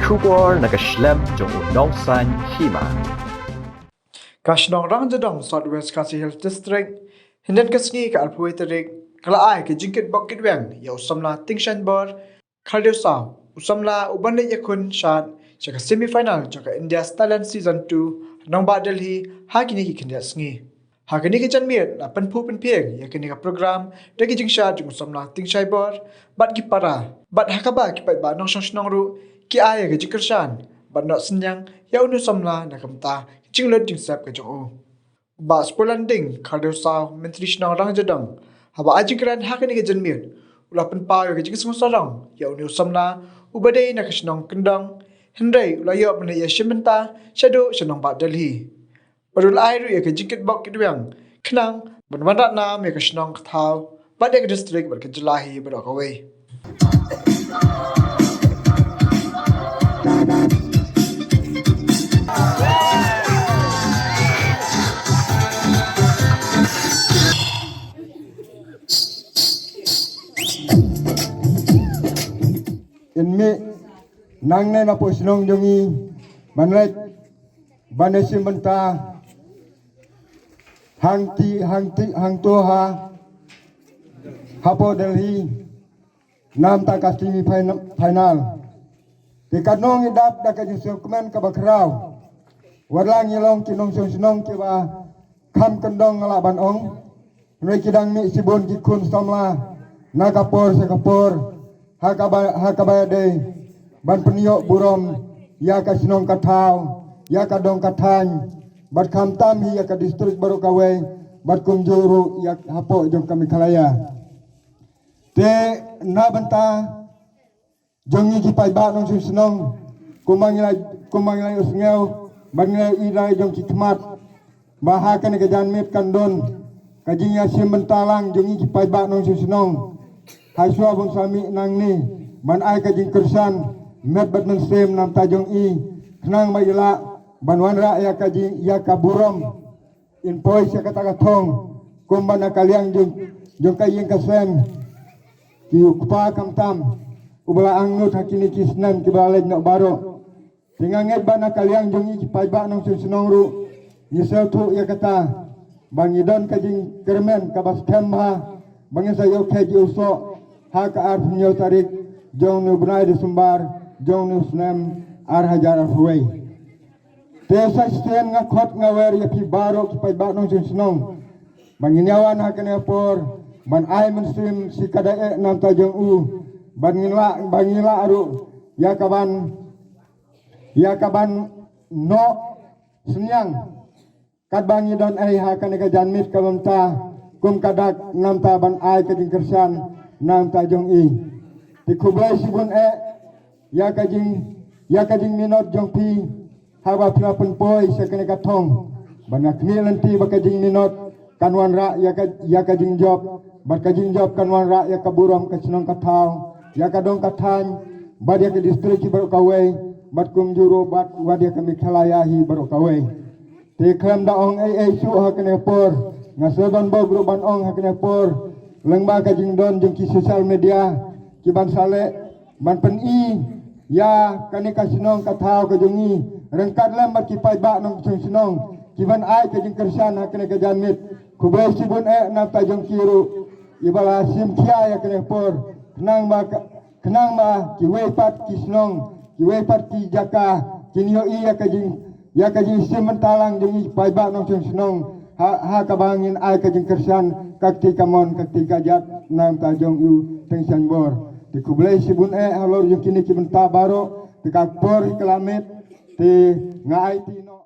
Kubor nakaslem jong unongsan Hima. Shnong Rangjadong Southwest Khasi Hills District Hinden kasngi ka alpuai tarik kala ai ke Kitbok kitwang ya Samla Tyngshainborlang khaldew saw Samla uban le yakun shat chaka semi final chaka India's Talent Season 2 nongba Delhi hakini ki khindia sngi hakini ki chanmiet la panphu penpieng yakini ka program dagi jingsha jung Samla Tyngshainborlang bat ki para bat hakaba ki pai ba nong Shnong ru ki ai ke jikershan bat no senyang ya unu Samla nakamta jinglot jingsap ke jong ba spolanding khaldew saw menteri Shnong Rangjadong haba ajikran hakini ke janmiet ulapan payo ke jingisung sarang ya unu Samla ubadai na Shnong kendang Hendrai ulayo apne ya shimenta shadow Shnong ba Delhi padul airu ya ke Kitbok kitwang khnang banwanda nam ya ke Shnong kthau ba de district bar ke jelahi badok away Inmi nang na po Shnong jongi manlek banesim benta hang ha hapo Delhi nam ta kastimi final ke kanong idap da ka jisukumen ka bakrau warlang yelong kinong Shnong ke ba kham kandong ngala ban ong noi kidang mi sibon ki kun Samla nakapor sakapor hakabaya de ban penio burom ya ka Shnong kathau ya ka dong kathany bat kham tam hi ya ka district baru kawe bat kunjuru ya hapo jong kami khalaya te na banta jongi ki pai ba nong Shnong kumangilai usngeu bangai irai jong ki khmat bahakan ke janmit kandon kajinya sim bentalang jongi ki pai ba nong Shnong Haiswa bun sami nang ni ban ai ka jing kersan met bat men sem nam tajong i khnang ma ila ban Wanrah ya ka jing ya ka burom in poi se kata ka thong kumbana kaliang jong ka yeng ka sem ki ukpa kam tam ubala angnut hakini kisnan ki balaj no baro tinganget bana kaliang jong i ki pai ba nong Shnong ru ni tu ya kata bangidon ka jing kermen ka bas kemha bangin sayo khaji uso hak ar punyo tarik jong nu bunai Desember jong nu snem ar hajar huwei tesa sten nga khot nga wer ya pi baro ki pai ba nong Shnong banginyawan hakane por ban ai mensim si kadae nam ta jong u bangila aru ya kaban no senyang kad bangi don ai hakane ka janmit kabamta kum kadak nam ta ban ai ka jingkersan nam tajong i ti kublai sibun ya kajing minot jong pi haba pina penpoi sekene kathong banak ni lanti bakajing minot kan Wanrah ya kajing job bakajing job kan Wanrah ya kaburom ka Shnong kathau ya kadong kathany bad ya ke district baru kawe bat kum juru bat wadia kami khalayahi baru kawe ti klam daong su hakene por ngasoban bo grup ban ong hakene por lengba kajing don jeng ki sosial media ki ban sale ban pen i ya kani ka Shnong kathau ka jongi rengkat lembar ki pai ba nong Shnong ki ban ai ka jing kersan hakene ka janmit kubai sibun na ta jong kiru ibala sim kia ya kene por kenang ma ki wepat ki Shnong ki wepat ki jaka kinyo i ya kajing sim mentalang jongi pai ba nong Shnong ha kabangin ai ka jing kersan kakti kamon kakti kajat nam tajong u Tyngshainborlang ti kublai sibun halor yung kini ki benta baro ti kakpor kelamet ti ngai ti no